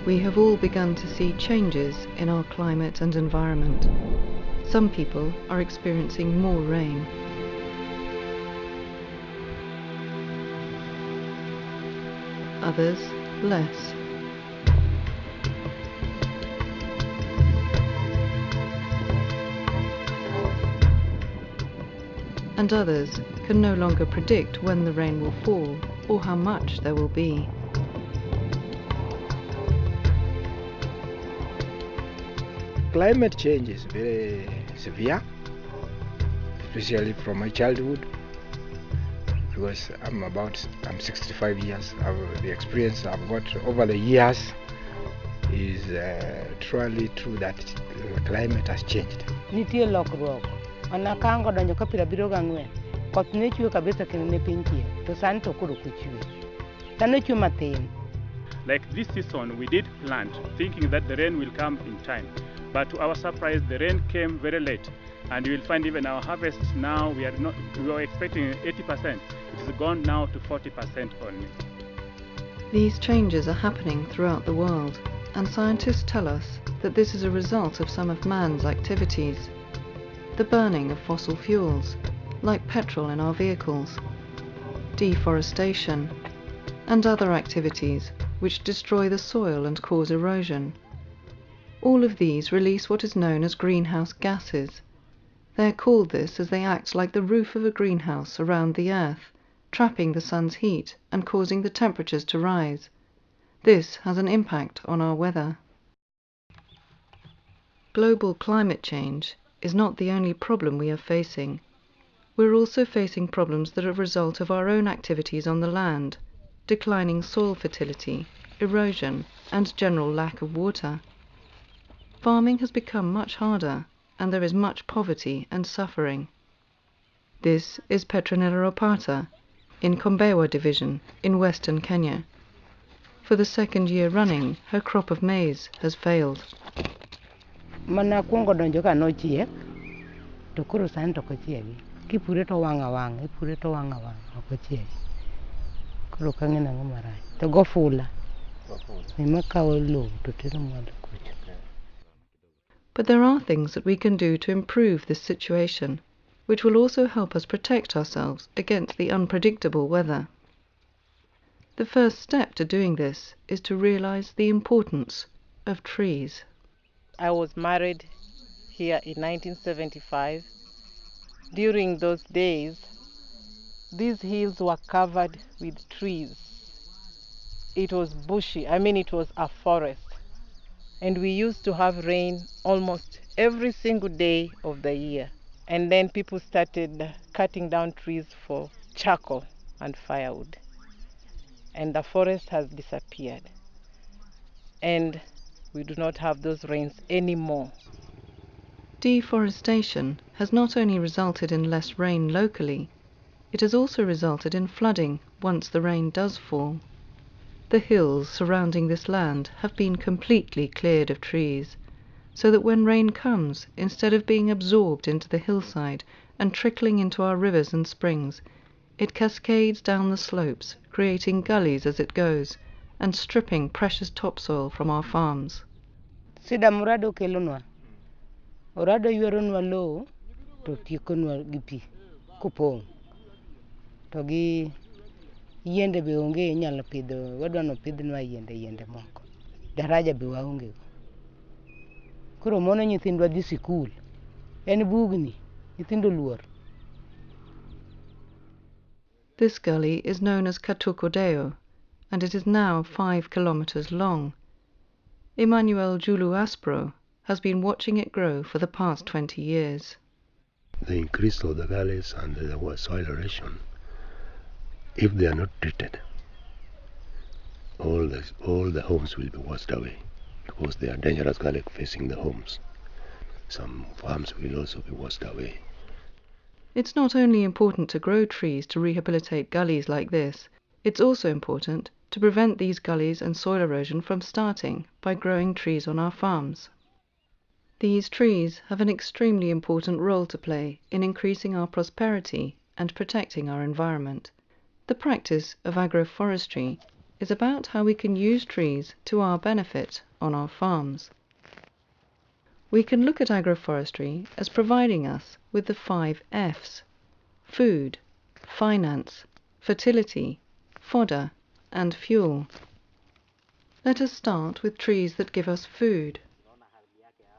We have all begun to see changes in our climate and environment. Some people are experiencing more rain. Others, less. And others can no longer predict when the rain will fall or how much there will be. Climate change is very severe, especially from my childhood, because I'm 65 years. The experience I've got over the years is truly true that the climate has changed. Nitie lokruok. Mana kango donjo ka pira biro gang'wen. Koth ne chwe kabisa kendo ne piny chie. To sani to koro kuchwe. Sani chwe mathin. Like this season, we did plant, thinking that the rain will come in time. But to our surprise, the rain came very late. And you will find even our harvests now, we were expecting 80%. It has gone now to 40% only. These changes are happening throughout the world, and scientists tell us that this is a result of some of man's activities. The burning of fossil fuels, like petrol in our vehicles, deforestation, and other activities which destroy the soil and cause erosion. All of these release what is known as greenhouse gases. They are called this as they act like the roof of a greenhouse around the Earth, trapping the sun's heat and causing the temperatures to rise. This has an impact on our weather. Global climate change is not the only problem we are facing. We're also facing problems that are a result of our own activities on the land, declining soil fertility, erosion, and general lack of water. Farming has become much harder, and there is much poverty and suffering. This is Petronella Opata in Kombewa Division in western Kenya. For the second year running, her crop of maize has failed. Mana kuongo donjo ka nochiek, to koro sani to kochiegi. Kipure to wang' awang', ipure to wang' awang', ok ochiegi. Koro kang'e nang'o marach. To gofula. Ema kawo lowo to tero mwalo kucho. But there are things that we can do to improve this situation, which will also help us protect ourselves against the unpredictable weather. The first step to doing this is to realize the importance of trees. I was married here in 1975. During those days, these hills were covered with trees. It was bushy, it was a forest. And we used to have rain almost every single day of the year. And then people started cutting down trees for charcoal and firewood. And the forest has disappeared. And we do not have those rains anymore. Deforestation has not only resulted in less rain locally, it has also resulted in flooding once the rain does fall. The hills surrounding this land have been completely cleared of trees, so that when rain comes, instead of being absorbed into the hillside and trickling into our rivers and springs, it cascades down the slopes, creating gullies as it goes, and stripping precious topsoil from our farms. Sida murado kelonwa. Orado yueronwa lowo to tiekonwa gi pi kupong'. To gi yiende be onge inyalo pidho, wadwano pidhnwa yiende moko. Daraja be waonge go. Koro mono nyithindwa dhi sikul. En bugni, nyithindo luor. This gully is known as Katukodeo, and it is now 5 kilometers long. Emmanuel Julu Aspro has been watching it grow for the past 20 years. The increase of the gullies and the soil erosion, if they are not treated, all the homes will be washed away because they are dangerous gully facing the homes. Some farms will also be washed away. It's not only important to grow trees to rehabilitate gullies like this, it's also important to prevent these gullies and soil erosion from starting by growing trees on our farms. These trees have an extremely important role to play in increasing our prosperity and protecting our environment. The practice of agroforestry is about how we can use trees to our benefit on our farms. We can look at agroforestry as providing us with the 5 F's: food, finance, fertility, fodder, and fuel. Let us start with trees that give us food.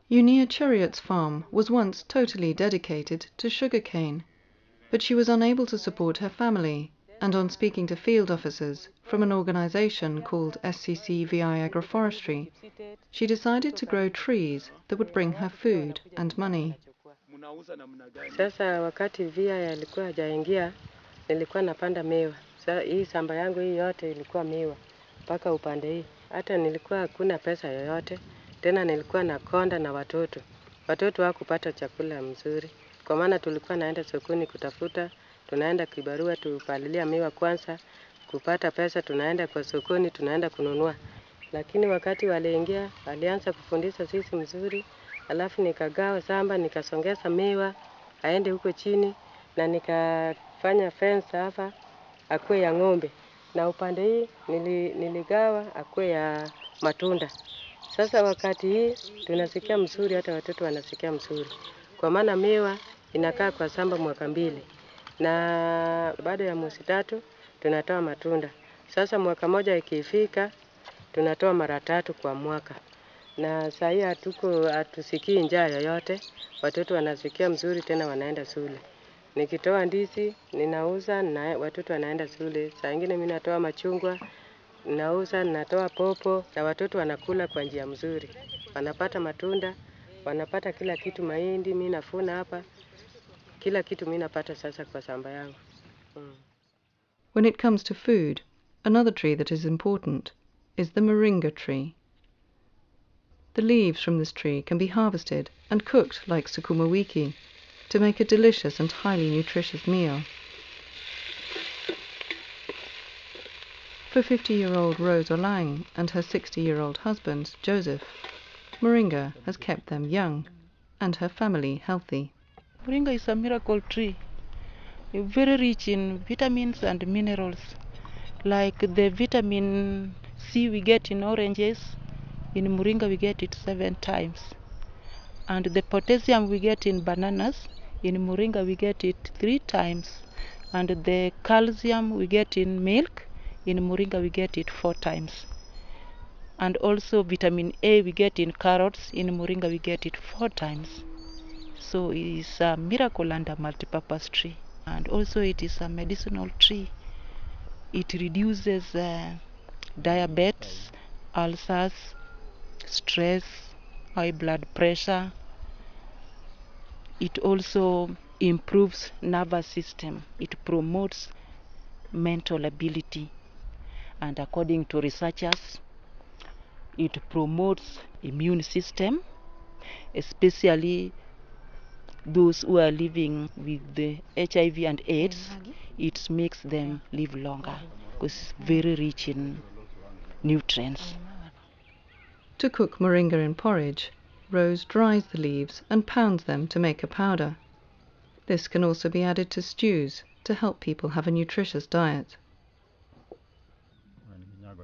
Unia Chariot's farm was once totally dedicated to sugarcane, but she was unable to support her family, and on speaking to field officers from an organization called SCC-VI Agroforestry, she decided to grow trees that would bring her food and money. Sasa wakati VI alikuwa hajaingia, nilikuwa napanda miwa. Sasa hii shamba yangu hii yote ilikuwa miwa mpaka upande hii. Hata nilikuwa hakuna pesa yoyote, tena nilikuwa nakonda na watoto. Watoto hawakupata chakula mzuri, kwa maana tulikuwa naenda sokoni kutafuta, tunaenda kibarua tupalilia miwa kwanza, kupata pesa tunaenda kwa sokoni tunaenda kununua. Lakini wakati waliingia, walianza kufundisha sisi mzuri, alafu nikagawa shamba, nikasongeza miwa aende huko chini, na nikafanya fence hapa akue ya ng'ombe, na upande hii niligawa akue ya matunda. Sasa wakati hii tunasikia mzuri, hata watoto wanasikia mzuri, kwa maana miwa inakaa kwa shamba mwaka 2, na baada ya mwezi 3 tunatoa matunda. Sasa mwaka moja ikifika tunatoa mara 3 kwa mwaka, na saa hii hatusikii njaa yoyote, watoto wanasikia mzuri, tena wanaenda shule. Nikitoa ndizi ninauza na watoto wanaenda shule. Saa nyingine mimi natoa machungwa nauza, natoa popo, na watoto wanakula kwa njia mzuri, wanapata matunda, wanapata kila kitu. Mahindi mimi nafuna hapa, kila kitu mimi napata sasa kwa shamba yangu. When it comes to food, another tree that is important is the moringa tree. The leaves from this tree can be harvested and cooked like sukuma wiki to make a delicious and highly nutritious meal. For 50-year-old Rose Olang and her 60-year-old husband, Joseph, moringa has kept them young and her family healthy. Moringa is a miracle tree, very rich in vitamins and minerals. Like the vitamin C we get in oranges, in moringa we get it 7 times. And the potassium we get in bananas, in moringa we get it 3 times. And the calcium we get in milk, in moringa we get it 4 times. And also vitamin A we get in carrots, in moringa we get it 4 times. So it is a miracle and a multipurpose tree. And also it is a medicinal tree. It reduces diabetes, ulcers, stress, high blood pressure. It also improves nervous system. It promotes mental ability. And according to researchers, it promotes immune system, especially those who are living with the HIV and AIDS. It makes them live longer because it's very rich in nutrients. To cook moringa in porridge, Rose dries the leaves and pounds them to make a powder. This can also be added to stews to help people have a nutritious diet.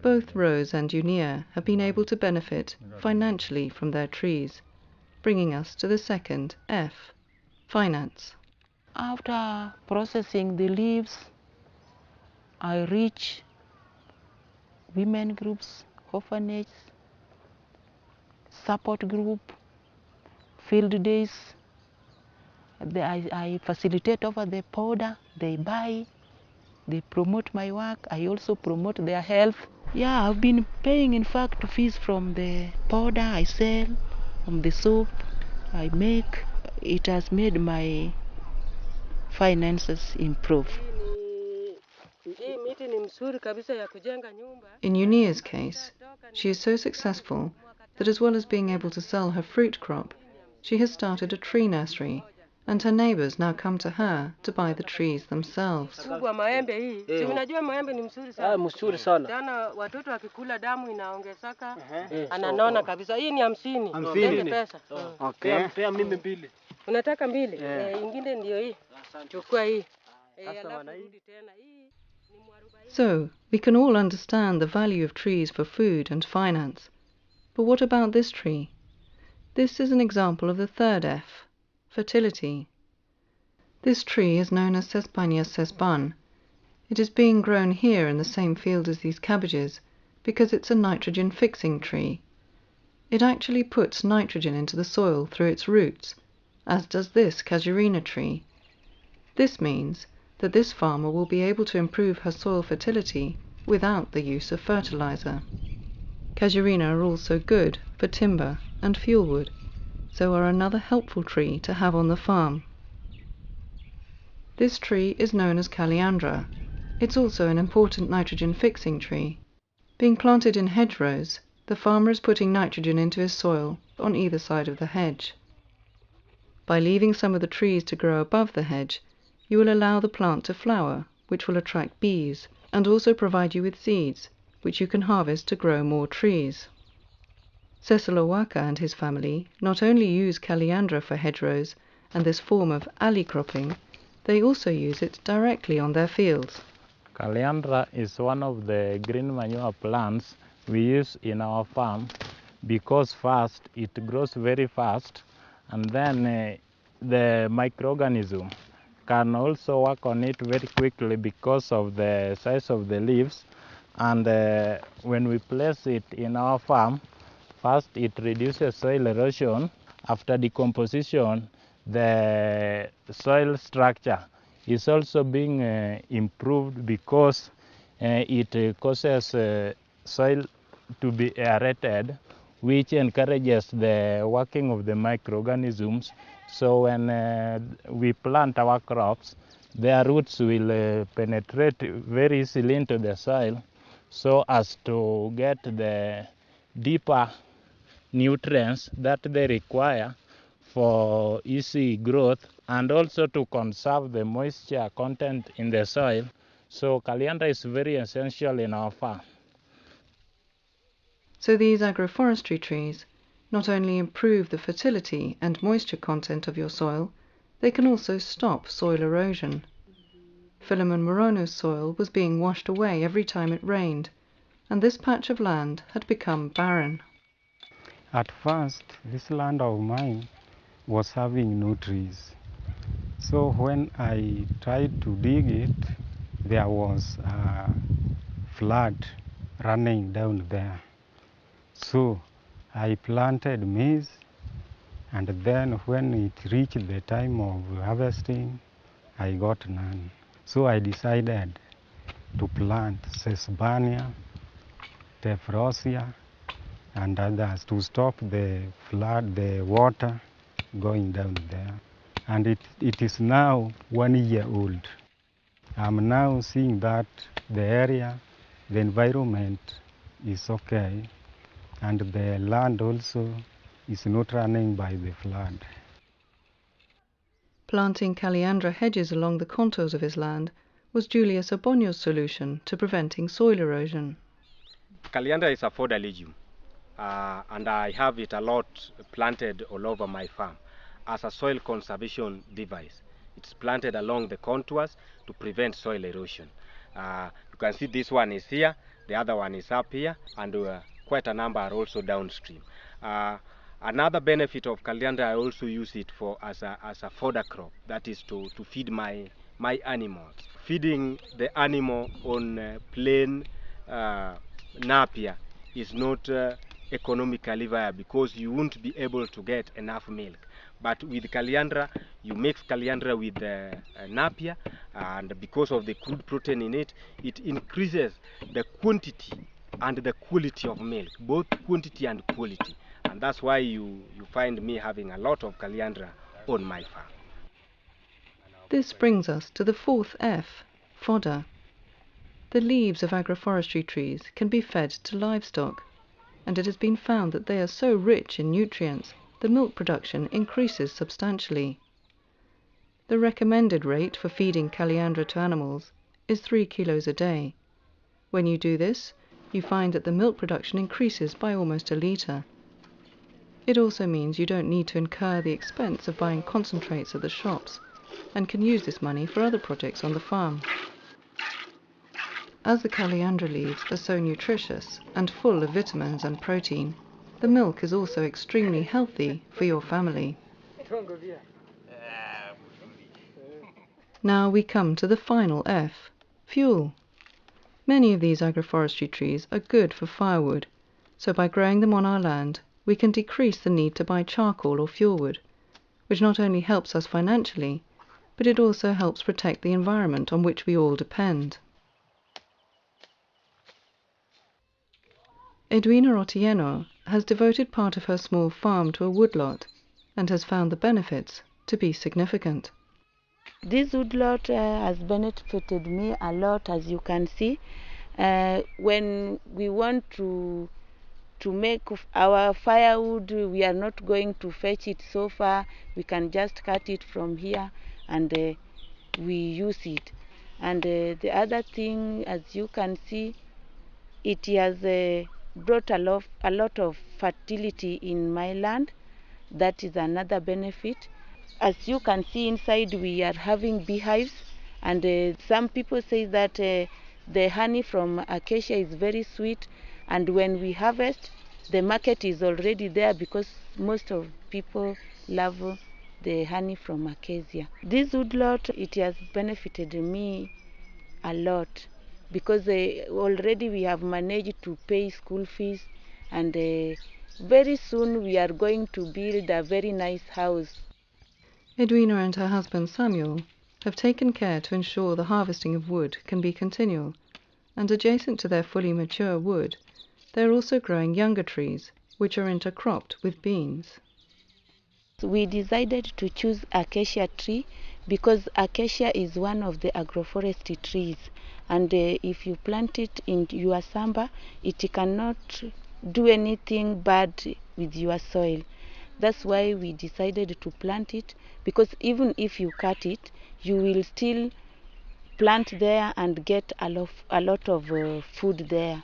Both Rose and Unia have been able to benefit financially from their trees, bringing us to the second F, finance. After processing the leaves, I reach women groups, orphanages, support group, field days. I facilitate over the powder, they buy, they promote my work, I also promote their health. Yeah, I've been paying in fact fees from the powder I sell, from the soap I make. It has made my finances improve. In Unia's case, she is so successful that as well as being able to sell her fruit crop, she has started a tree nursery, and her neighbors now come to her to buy the trees themselves. Unataka mbili? Ingine ndio hii. Chukua hii. So, we can all understand the value of trees for food and finance. But what about this tree? This is an example of the third F, fertility. This tree is known as Cespania cespan. It is being grown here in the same field as these cabbages because it's a nitrogen-fixing tree. It actually puts nitrogen into the soil through its roots, as does this casuarina tree. This means that this farmer will be able to improve her soil fertility without the use of fertilizer. Casuarina are also good for timber and fuelwood, so are another helpful tree to have on the farm. This tree is known as Kaliandra. It's also an important nitrogen-fixing tree. Being planted in hedgerows, the farmer is putting nitrogen into his soil on either side of the hedge. By leaving some of the trees to grow above the hedge, you will allow the plant to flower, which will attract bees, and also provide you with seeds, which you can harvest to grow more trees. Cecil Owaka and his family not only use Kaliandra for hedgerows and this form of alley cropping, they also use it directly on their fields. Kaliandra is one of the green manure plants we use in our farm because first it grows very fast, and then the microorganism can also work on it very quickly because of the size of the leaves. And when we place it in our farm, first it reduces soil erosion. After decomposition, the soil structure is also being improved because it causes soil to be aerated, which encourages the working of the microorganisms. So when we plant our crops, their roots will penetrate very easily into the soil so as to get the deeper nutrients that they require for easy growth, and also to conserve the moisture content in the soil. So Kaliandra is very essential in our farm. So these agroforestry trees not only improve the fertility and moisture content of your soil, they can also stop soil erosion. Philemon Morono's soil was being washed away every time it rained, and this patch of land had become barren. At first, this land of mine was having no trees. So when I tried to dig it, there was a flood running down there. So I planted maize, and then when it reached the time of harvesting, I got none. So I decided to plant Sesbania, Tephrosia, and others to stop the flood, the water going down there. And it is now 1 year old. I'm now seeing that the area, the environment is okay, and the land also is not running by the flood. Planting Kaliandra hedges along the contours of his land was Julius Abonio's solution to preventing soil erosion. Kaliandra is a fodder legume, and I have it a lot planted all over my farm as a soil conservation device. It's planted along the contours to prevent soil erosion. You can see this one is here, the other one is up here, and quite a number are also downstream. Another benefit of Kaliandra, I also use it for as a fodder crop, that is to feed my animals. Feeding the animal on plain Napier is not economically viable because you won't be able to get enough milk. But with Kaliandra, you mix Kaliandra with Napier, and because of the crude protein in it, it increases the quantity and the quality of milk, both quantity and quality. And that's why you find me having a lot of Kaliandra on my farm. This brings us to the fourth F, fodder. The leaves of agroforestry trees can be fed to livestock, and it has been found that they are so rich in nutrients the milk production increases substantially. The recommended rate for feeding Kaliandra to animals is 3 kilos a day. When you do this, you find that the milk production increases by almost a litre. It also means you don't need to incur the expense of buying concentrates at the shops, and can use this money for other projects on the farm. As the caliandra leaves are so nutritious and full of vitamins and protein, the milk is also extremely healthy for your family. Now we come to the final F, fuel. Many of these agroforestry trees are good for firewood, so by growing them on our land, we can decrease the need to buy charcoal or fuel wood, which not only helps us financially, but it also helps protect the environment on which we all depend. Edwina Otieno has devoted part of her small farm to a woodlot and has found the benefits to be significant. This woodlot has benefited me a lot, as you can see. When we want to make our firewood, we are not going to fetch it so far. We can just cut it from here and we use it. And the other thing, as you can see, it has brought a lot of fertility in my land. That is another benefit. As you can see inside, we are having beehives, and some people say that the honey from acacia is very sweet, and when we harvest, the market is already there because most of people love the honey from acacia. This woodlot, it has benefited me a lot because already we have managed to pay school fees, and very soon we are going to build a very nice house. Edwina and her husband Samuel have taken care to ensure the harvesting of wood can be continual, and adjacent to their fully mature wood, they are also growing younger trees, which are intercropped with beans. We decided to choose acacia tree because acacia is one of the agroforestry trees, and if you plant it in your samba, it cannot do anything bad with your soil. That's why we decided to plant it, because even if you cut it, you will still plant there and get a lot of food there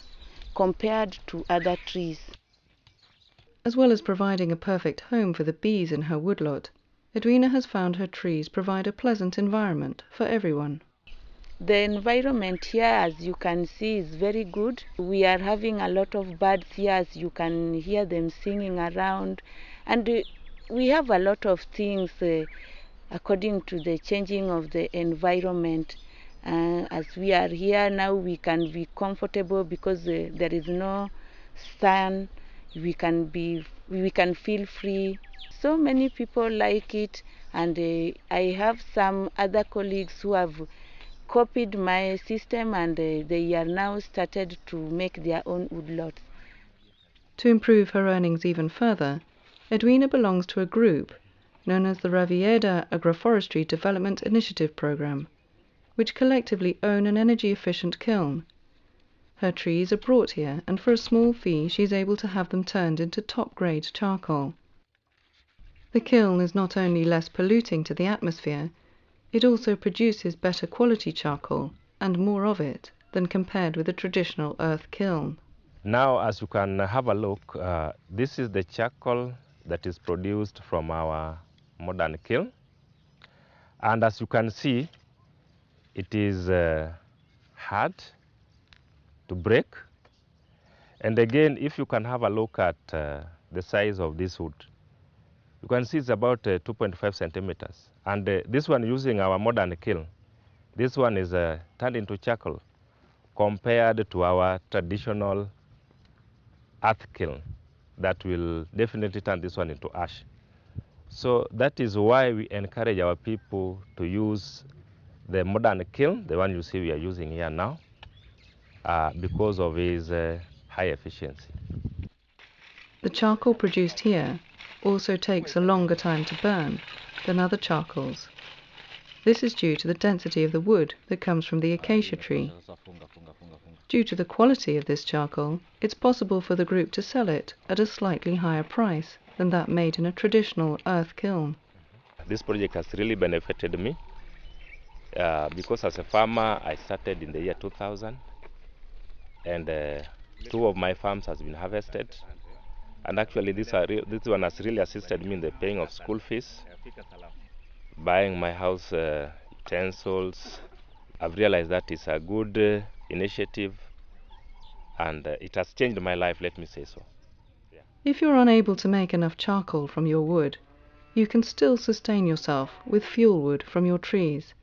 compared to other trees. As well as providing a perfect home for the bees in her woodlot, Edwina has found her trees provide a pleasant environment for everyone. The environment here, as you can see, is very good. We are having a lot of birds here, as you can hear them singing around, and we have a lot of things according to the changing of the environment. As we are here now, we can be comfortable because there is no sun. We can feel free. So many people like it, and I have some other colleagues who have copied my system, and they are now started to make their own woodlots. To improve her earnings even further, Edwina belongs to a group known as the Ravieda Agroforestry Development Initiative Program, which collectively own an energy-efficient kiln. Her trees are brought here, and for a small fee she is able to have them turned into top-grade charcoal. The kiln is not only less polluting to the atmosphere, it also produces better quality charcoal and more of it than compared with a traditional earth kiln. Now, as you can have a look, this is the charcoal that is produced from our modern kiln. And as you can see, it is hard to break. And again, if you can have a look at the size of this wood, you can see it's about 2.5 centimeters. And this one, using our modern kiln, this one is turned into charcoal compared to our traditional earth kiln that will definitely turn this one into ash. So that is why we encourage our people to use the modern kiln, the one you see we are using here now, because of its high efficiency. The charcoal produced here also takes a longer time to burn than other charcoals. This is due to the density of the wood that comes from the acacia tree. Due to the quality of this charcoal, it's possible for the group to sell it at a slightly higher price than that made in a traditional earth kiln. This project has really benefited me because as a farmer I started in the year 2000, and 2 of my farms has been harvested, and actually this one has really assisted me in the paying of school fees, buying my house utensils, I've realized that it's a good initiative, and it has changed my life, let me say so. If you're unable to make enough charcoal from your wood, you can still sustain yourself with fuel wood from your trees,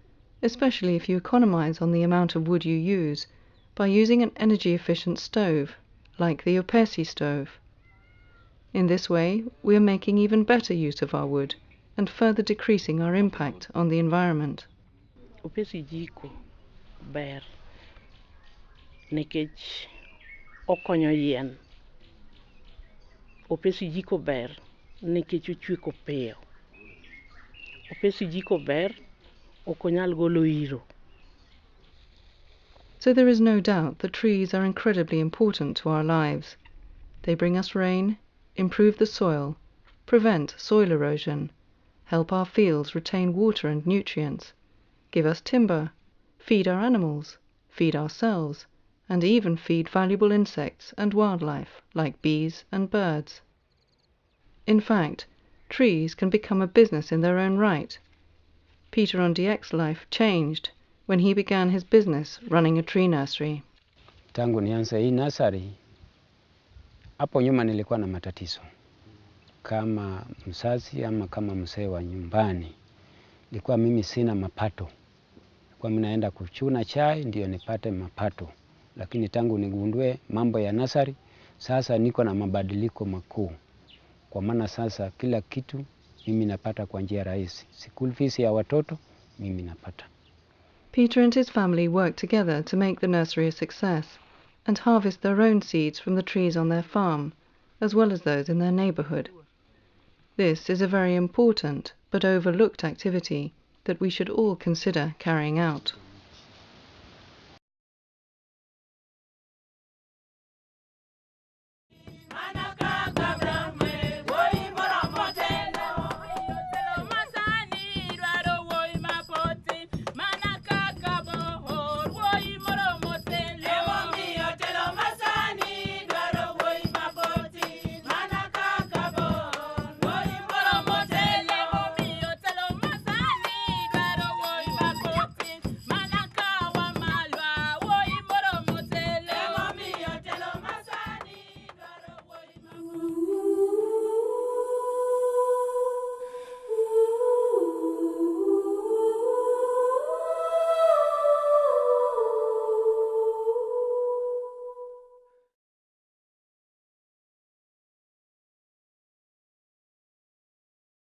especially if you economize on the amount of wood you use by using an energy-efficient stove, like the Opesi stove. In this way, we are making even better use of our wood and further decreasing our impact on the environment. Opesi jiko ber nikech okonyo yien. Opesi jiko ber nikech ochweko piyo. Opesi jiko ber okonyal golo iro. So there is no doubt that trees are incredibly important to our lives. They bring us rain, improve the soil, prevent soil erosion, help our fields retain water and nutrients, give us timber, feed our animals, feed ourselves, and even feed valuable insects and wildlife like bees and birds. In fact, trees can become a business in their own right. Peter on DX's life changed when he began his business running a tree nursery. Tangu nianze hii nursery, hapo nyuma nilikuwa na matatizo. Kama mzazi ama kama mzee wa nyumbani, nilikuwa mimi sina mapato. Kwa mimi naenda kuchuna chai ndio nipate mapato. Lakini tangu nigundue mambo ya nursery, sasa niko na mabadiliko makuu. Kwa maana sasa kila kitu mimi napata kwa njia rahisi. School fees ya watoto mimi napata. Peter and his family work together to make the nursery a success and harvest their own seeds from the trees on their farm, as well as those in their neighborhood. This is a very important but overlooked activity that we should all consider carrying out.